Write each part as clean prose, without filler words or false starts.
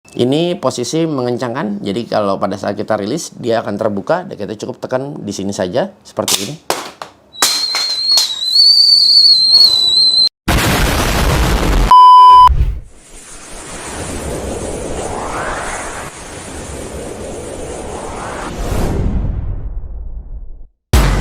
Ini posisi mengencangkan, jadi kalau pada saat kita rilis dia akan terbuka dan kita cukup tekan di sini saja seperti ini.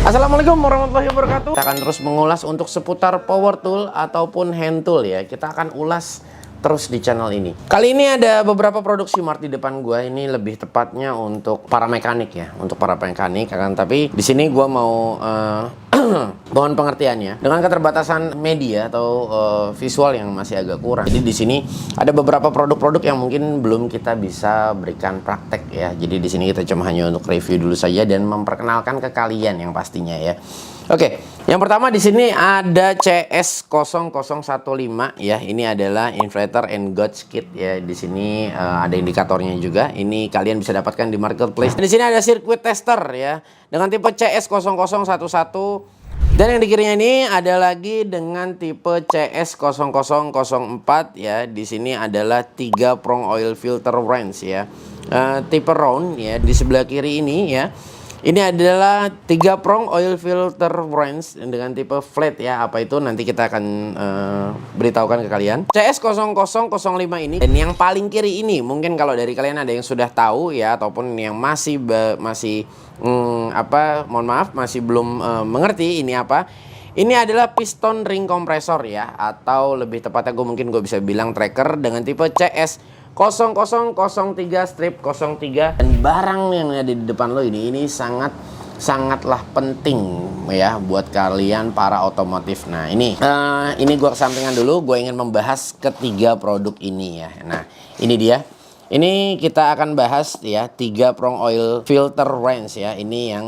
Assalamualaikum warahmatullahi wabarakatuh. Kita akan terus mengulas untuk seputar power tool ataupun hand tool ya. Kita akan ulas terus di channel ini. Kali ini ada beberapa produk Simart di depan gua. Ini lebih tepatnya untuk para mekanik ya, untuk para mekanik. Tapi di sini gua mau mohon pengertiannya dengan keterbatasan media atau visual yang masih agak kurang. Jadi di sini ada beberapa produk-produk yang mungkin belum kita bisa berikan praktek ya. Jadi di sini kita cuma hanya untuk review dulu saja dan memperkenalkan ke kalian yang pastinya ya. Oke, yang pertama di sini ada CS0015 ya. Ini adalah inverter and gauge kit ya. Di sini ada indikatornya juga. Ini kalian bisa dapatkan di marketplace. Di sini ada circuit tester ya dengan tipe CS0011. Dan yang di kirinya ini ada lagi dengan tipe CS0004 ya. Di sini adalah 3 prong oil filter wrench ya. Tipe round ya. Di sebelah kiri ini ya. Ini adalah 3 prong oil filter wrench dengan tipe flat ya. Apa itu nanti kita akan beritahukan ke kalian. CS0005 ini dan yang paling kiri ini mungkin kalau dari kalian ada yang sudah tahu ya ataupun yang masih mohon maaf masih belum mengerti ini apa. Ini adalah piston ring kompresor ya, atau lebih tepatnya gue bisa bilang tracker dengan tipe CS 0003-03. Dan barang yang ada di depan lo ini sangatlah penting ya buat kalian para otomotif. Nah ini gue kesampingan dulu. Gue ingin membahas ketiga produk ini ya. Nah ini dia. Ini kita akan bahas ya 3 prong oil filter wrench ya. Ini yang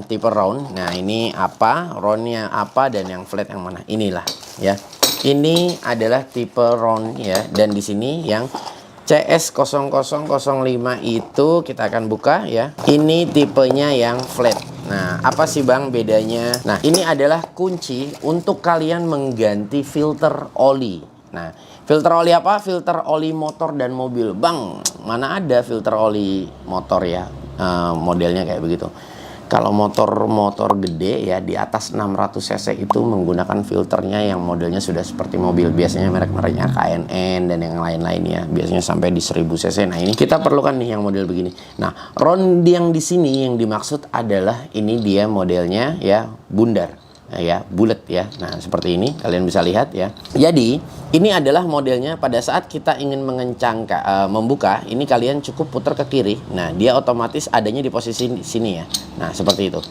tipe round. Nah ini apa, roundnya apa, dan yang flat yang mana. Inilah ya. Ini adalah tipe round ya. Dan di sini yang CS0005 itu kita akan buka ya. Ini tipenya yang flat. Nah, apa sih Bang bedanya? Nah, ini adalah kunci untuk kalian mengganti filter oli. Nah, filter oli apa? Filter oli motor dan mobil. Bang, mana ada filter oli motor ya? Modelnya kayak begitu. Kalau motor gede ya di atas 600 cc itu menggunakan filternya yang modelnya sudah seperti mobil. Biasanya merek-mereknya KNN dan yang lain-lainnya. Biasanya sampai di 1000 cc. Nah, ini kita perlukan nih yang model begini. Nah, round yang di sini yang dimaksud adalah ini dia modelnya ya bundar. Ya, bulat ya. Nah, seperti ini kalian bisa lihat ya. Jadi, ini adalah modelnya pada saat kita ingin membuka, ini kalian cukup putar ke kiri. Nah, dia otomatis adanya di posisi sini ya. Nah, seperti itu.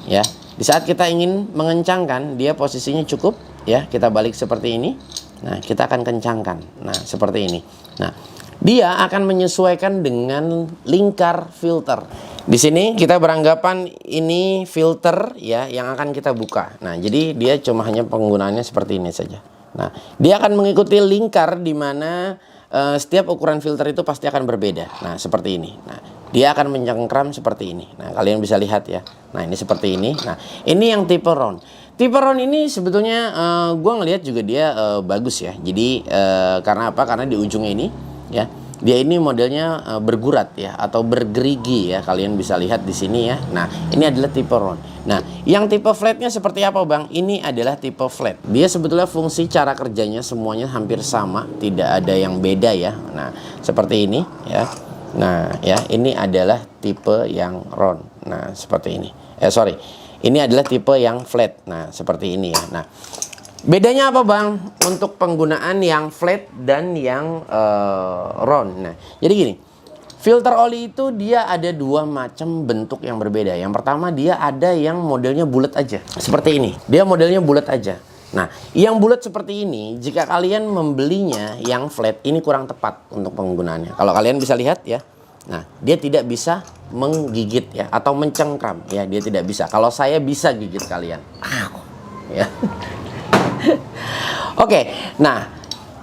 Ya. Di saat kita ingin mengencangkan, dia posisinya cukup ya. Kita balik seperti ini. Nah, kita akan kencangkan. Nah, seperti ini. Nah, dia akan menyesuaikan dengan lingkar filter. Di sini kita beranggapan ini filter ya yang akan kita buka. Nah, jadi dia cuma hanya penggunaannya seperti ini saja. Nah, dia akan mengikuti lingkar di mana setiap ukuran filter itu pasti akan berbeda. Nah, seperti ini. Nah, dia akan mencengkram seperti ini. Nah, kalian bisa lihat ya. Nah, ini seperti ini. Nah, ini yang tipe round. Tipe round ini sebetulnya gue ngelihat juga dia bagus ya. Jadi karena apa? Karena di ujungnya ini ya. Dia ini modelnya bergurat ya atau bergerigi ya. Kalian bisa lihat di sini ya. Nah, ini adalah tipe round. Nah, yang tipe flatnya seperti apa Bang? Ini adalah tipe flat. Dia sebetulnya fungsi cara kerjanya semuanya hampir sama, tidak ada yang beda ya. Nah, seperti ini ya. Nah, ya, ini adalah tipe yang round. Nah, seperti ini. Ini adalah tipe yang flat. Nah, seperti ini ya. Nah, bedanya apa Bang untuk penggunaan yang flat dan yang round? Nah, jadi gini, filter oli itu dia ada 2 macam bentuk yang berbeda. Yang pertama dia ada yang modelnya bulat aja, seperti ini. Dia modelnya bulat aja. Nah, yang bulat seperti ini, jika kalian membelinya yang flat, ini kurang tepat untuk penggunaannya. Kalau kalian bisa lihat ya, nah dia tidak bisa menggigit ya atau mencengkram ya, dia tidak bisa. Kalau saya bisa gigit kalian, ya. Oke, nah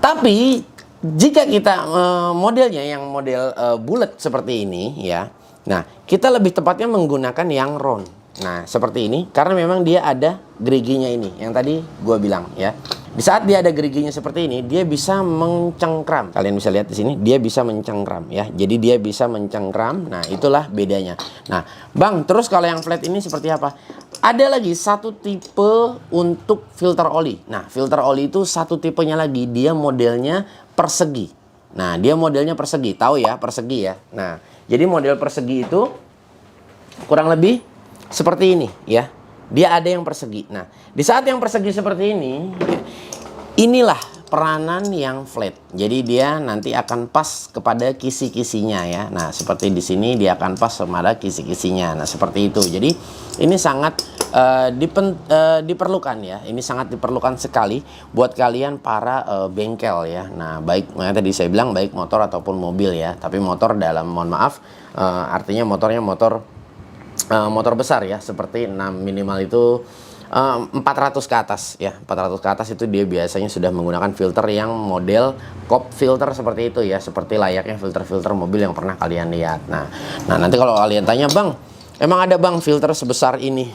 tapi jika kita modelnya yang model bulat seperti ini ya, nah kita lebih tepatnya menggunakan yang round. Nah seperti ini karena memang dia ada geriginya ini yang tadi gue bilang ya. di saat dia ada geriginya seperti ini, dia bisa mencengkram. Kalian bisa lihat di sini, dia bisa mencengkram ya. Jadi dia bisa mencengkram. Nah, itulah bedanya. Nah, Bang, terus kalau yang flat ini seperti apa? Ada lagi satu tipe untuk filter oli. Nah, filter oli itu satu tipenya lagi, dia modelnya persegi. Nah, dia modelnya persegi. Tahu ya, persegi ya. Nah, jadi model persegi itu kurang lebih seperti ini ya. Dia ada yang persegi. Nah, di saat yang persegi seperti ini, inilah peranan yang flat. Jadi dia nanti akan pas kepada kisi-kisinya ya. Nah, seperti di sini dia akan pas kepada kisi-kisinya. Nah, seperti itu. Jadi ini sangat diperlukan ya. Ini sangat diperlukan sekali buat kalian para bengkel ya. Nah, baik tadi saya bilang baik motor ataupun mobil ya. Tapi motor dalam mohon maaf artinya motornya motor besar ya, seperti 6 minimal itu 400 ke atas ya. 400 ke atas itu dia biasanya sudah menggunakan filter yang model cop filter seperti itu ya, seperti layaknya filter-filter mobil yang pernah kalian lihat. Nah, nanti kalau kalian tanya, "Bang, emang ada Bang filter sebesar ini?"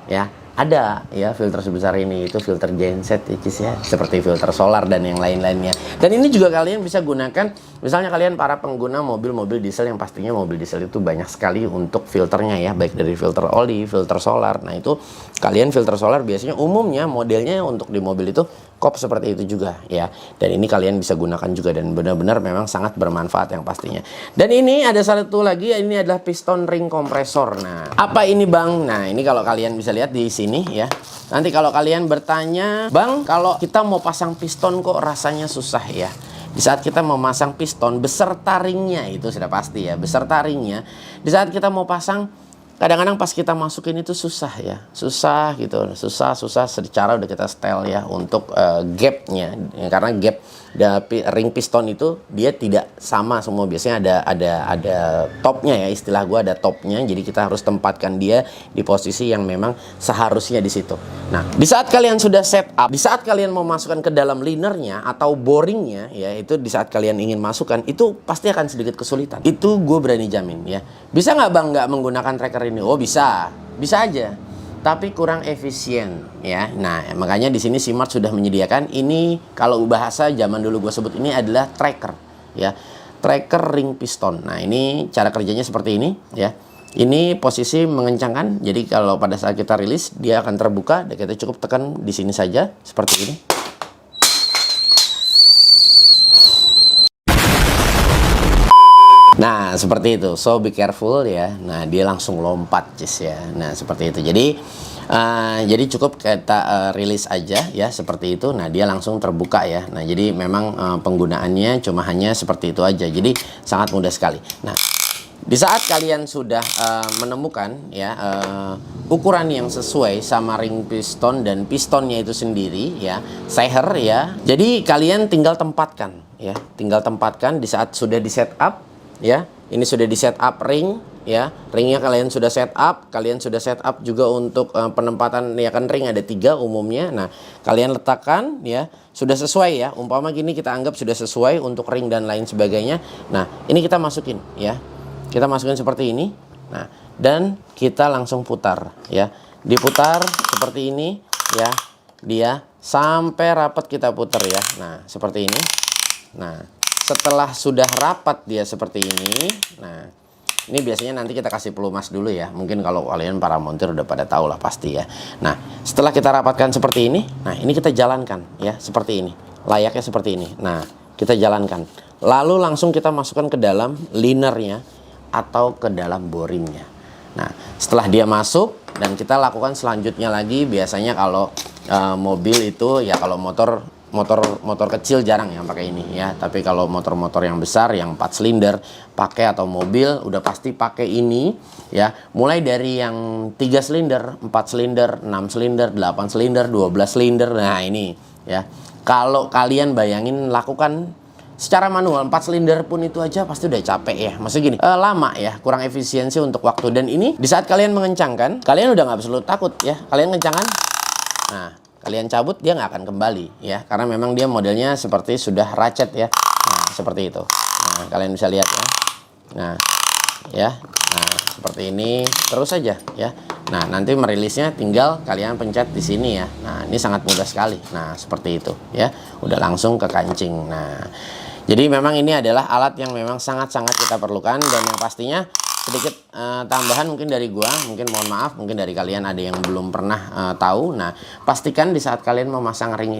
Ya, ada ya filter sebesar ini, itu filter genset ya, seperti filter solar dan yang lain-lainnya. Dan ini juga kalian bisa gunakan misalnya kalian para pengguna mobil-mobil diesel, yang pastinya mobil diesel itu banyak sekali untuk filternya ya, baik dari filter oli, filter solar. Nah, itu kalian filter solar biasanya umumnya modelnya untuk di mobil itu kop seperti itu juga ya. Dan ini kalian bisa gunakan juga dan benar-benar memang sangat bermanfaat yang pastinya. Dan ini ada satu lagi, ini adalah piston ring kompresor. Nah, apa ini Bang? Nah, ini kalau kalian bisa lihat di sini ya. Nanti kalau kalian bertanya, "Bang, kalau kita mau pasang piston kok rasanya susah ya?" Di saat kita memasang piston beserta ringnya, itu sudah pasti ya, beserta ringnya. Di saat kita mau pasang, kadang-kadang pas kita masukin itu susah ya, susah gitu, susah secara udah kita setel ya untuk gapnya ya, karena gap ring piston itu dia tidak sama semua, biasanya ada topnya ya, istilah gua ada topnya, jadi kita harus tempatkan dia di posisi yang memang seharusnya di situ. Nah, di saat kalian sudah set up, di saat kalian mau masukkan ke dalam linernya atau boringnya ya, itu di saat kalian ingin masukkan itu pasti akan sedikit kesulitan. Itu gue berani jamin ya. Bisa nggak Bang nggak menggunakan tracker ini? Oh, bisa aja, tapi kurang efisien ya. Nah, makanya di sini Simart sudah menyediakan ini, kalau bahasa zaman dulu gue sebut ini adalah tracker ya, tracker ring piston. Nah, ini cara kerjanya seperti ini ya. Ini posisi mengencangkan, jadi kalau pada saat kita rilis dia akan terbuka dan kita cukup tekan di sini saja seperti ini. Nah, seperti itu. So be careful ya. Nah, dia langsung lompat ya. Nah, seperti itu. Jadi cukup kita rilis aja ya seperti itu. Nah, dia langsung terbuka ya. Nah, jadi memang penggunaannya cuma hanya seperti itu aja. Jadi sangat mudah sekali. Nah, di saat kalian sudah menemukan ya ukuran yang sesuai sama ring piston dan pistonnya itu sendiri ya, seher ya. Jadi kalian tinggal tempatkan ya. Tinggal tempatkan di saat sudah di setup ya. Ini sudah di setup ring ya. Ringnya kalian sudah setup. Kalian sudah setup juga untuk penempatan ya, kan ring ada 3 umumnya. Nah, kalian letakkan ya, sudah sesuai ya. Umpama gini kita anggap sudah sesuai untuk ring dan lain sebagainya. Nah, ini kita masukin ya. Kita masukin seperti ini. Nah, dan kita langsung putar ya. Diputar seperti ini ya. Dia sampai rapat kita putar ya. Nah, seperti ini. Nah, setelah sudah rapat dia seperti ini. Nah, ini biasanya nanti kita kasih pelumas dulu ya. Mungkin kalau kalian para montir udah pada tahu lah pasti ya. Nah, setelah kita rapatkan seperti ini, nah ini kita jalankan ya seperti ini. Layaknya seperti ini. Nah, kita jalankan. Lalu langsung kita masukkan ke dalam linernya atau ke dalam boringnya. Nah, setelah dia masuk dan kita lakukan selanjutnya lagi, biasanya kalau mobil itu ya, kalau motor kecil jarang yang pakai ini ya, tapi kalau motor-motor yang besar yang 4 silinder pakai, atau mobil udah pasti pakai ini ya, mulai dari yang 3 silinder, 4 silinder, 6 silinder, 8 silinder, 12 silinder. Nah, ini ya, kalau kalian bayangin lakukan secara manual 4 silinder pun itu aja pasti udah capek ya. Maksudnya gini, lama ya, kurang efisiensi untuk waktu. Dan ini di saat kalian mengencangkan, kalian udah nggak perlu takut ya. Kalian kencangkan, nah kalian cabut dia nggak akan kembali ya, karena memang dia modelnya seperti sudah ratchet ya. Nah, seperti itu. Nah, kalian bisa lihat ya. Nah, ya. Nah, seperti ini terus saja ya. Nah, nanti merilisnya tinggal kalian pencet di sini ya. Nah, ini sangat mudah sekali. Nah, seperti itu ya. Udah langsung ke kancing. Nah, jadi memang ini adalah alat yang memang sangat-sangat kita perlukan, dan yang pastinya sedikit tambahan mungkin dari gua, mungkin mohon maaf, mungkin dari kalian ada yang belum pernah tahu. Nah, pastikan di saat kalian memasang ring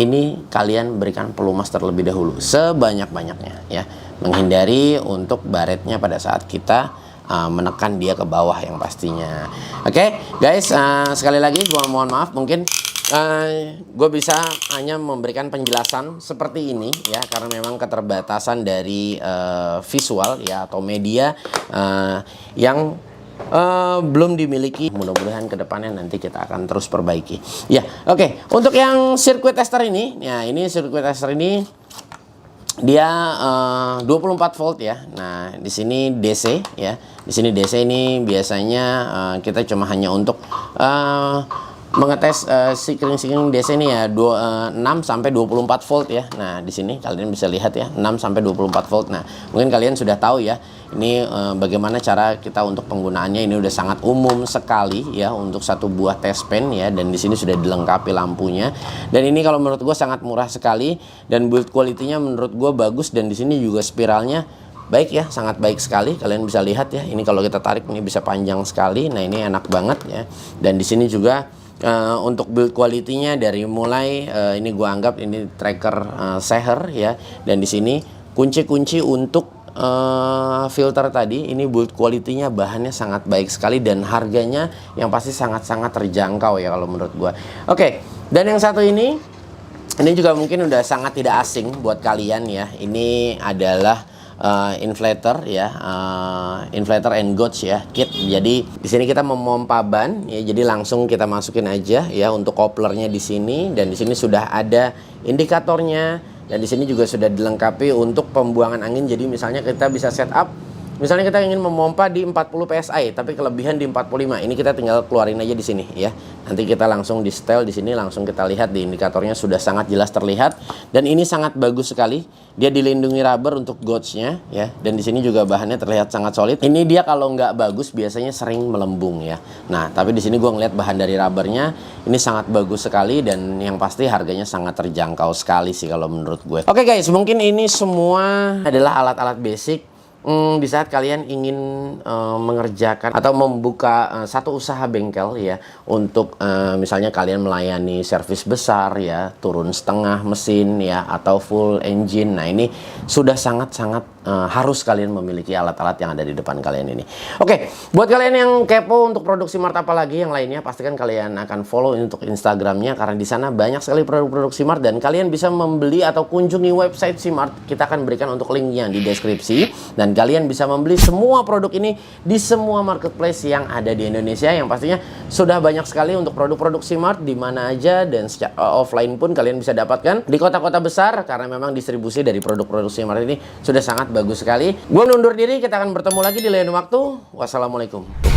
ini kalian berikan pelumas terlebih dahulu sebanyak-banyaknya ya. Menghindari untuk baretnya pada saat kita menekan dia ke bawah yang pastinya. Oke, guys, sekali lagi gua mohon maaf, mungkin gue bisa hanya memberikan penjelasan seperti ini ya, karena memang keterbatasan dari visual ya atau media yang belum dimiliki. Mudah-mudahan kedepannya nanti kita akan terus perbaiki ya. Oke, untuk yang sirkuit tester ini ya, ini sirkuit tester ini dia 24 volt ya. Nah, di sini DC ya. Di sini DC ini biasanya kita cuma hanya untuk mengetes si kering-kering DC ini ya 6 sampai 24 volt ya. Nah, di sini kalian bisa lihat ya 6 sampai 24 volt. Nah, mungkin kalian sudah tahu ya ini bagaimana cara kita untuk penggunaannya. Ini udah sangat umum sekali ya untuk satu buah test pen ya, dan di sini sudah dilengkapi lampunya. Dan ini kalau menurut gue sangat murah sekali, dan build quality-nya menurut gue bagus, dan di sini juga spiralnya baik ya, sangat baik sekali. Kalian bisa lihat ya, ini kalau kita tarik ini bisa panjang sekali. Nah, ini enak banget ya. Dan di sini juga untuk build quality-nya dari mulai ini gua anggap ini tracker Seher ya, dan di sini kunci-kunci untuk filter tadi, ini build quality-nya bahannya sangat baik sekali, dan harganya yang pasti sangat-sangat terjangkau ya kalau menurut gua. Oke, dan yang satu ini juga mungkin udah sangat tidak asing buat kalian ya. Ini adalah inflator ya, inflator and gauge ya kit. Jadi di sini kita memompa ban ya, jadi langsung kita masukin aja ya untuk couplernya di sini, dan di sini sudah ada indikatornya, dan di sini juga sudah dilengkapi untuk pembuangan angin. Jadi misalnya kita bisa setup, misalnya kita ingin memompa di 40 psi tapi kelebihan di 45, ini kita tinggal keluarin aja di sini ya. Nanti kita langsung di setel di sini, langsung kita lihat di indikatornya sudah sangat jelas terlihat, dan ini sangat bagus sekali. Dia dilindungi rubber untuk gauge-nya ya, dan di sini juga bahannya terlihat sangat solid. Ini dia kalau nggak bagus biasanya sering melembung ya. Nah, tapi di sini gua ngeliat bahan dari rubbernya ini sangat bagus sekali, dan yang pasti harganya sangat terjangkau sekali sih kalau menurut gue. Oke guys, mungkin ini semua adalah alat-alat basic di saat kalian ingin mengerjakan atau membuka satu usaha bengkel ya, untuk misalnya kalian melayani servis besar ya, turun setengah mesin ya, atau full engine. Nah, ini sudah sangat-sangat harus kalian memiliki alat-alat yang ada di depan kalian ini. Oke, buat kalian yang kepo untuk produk Simart apa lagi yang lainnya, pastikan kalian akan follow untuk Instagramnya, karena di sana banyak sekali produk-produk Simart, dan kalian bisa membeli atau kunjungi website Simart. Kita akan berikan untuk linknya di deskripsi, dan kalian bisa membeli semua produk ini di semua marketplace yang ada di Indonesia. Yang pastinya sudah banyak sekali untuk produk-produk Simart di mana aja, dan secara offline pun kalian bisa dapatkan di kota-kota besar, karena memang distribusi dari produk-produk Simart ini sudah sangat bagus sekali. Gue undur diri, kita akan bertemu lagi di lain waktu. Wassalamualaikum.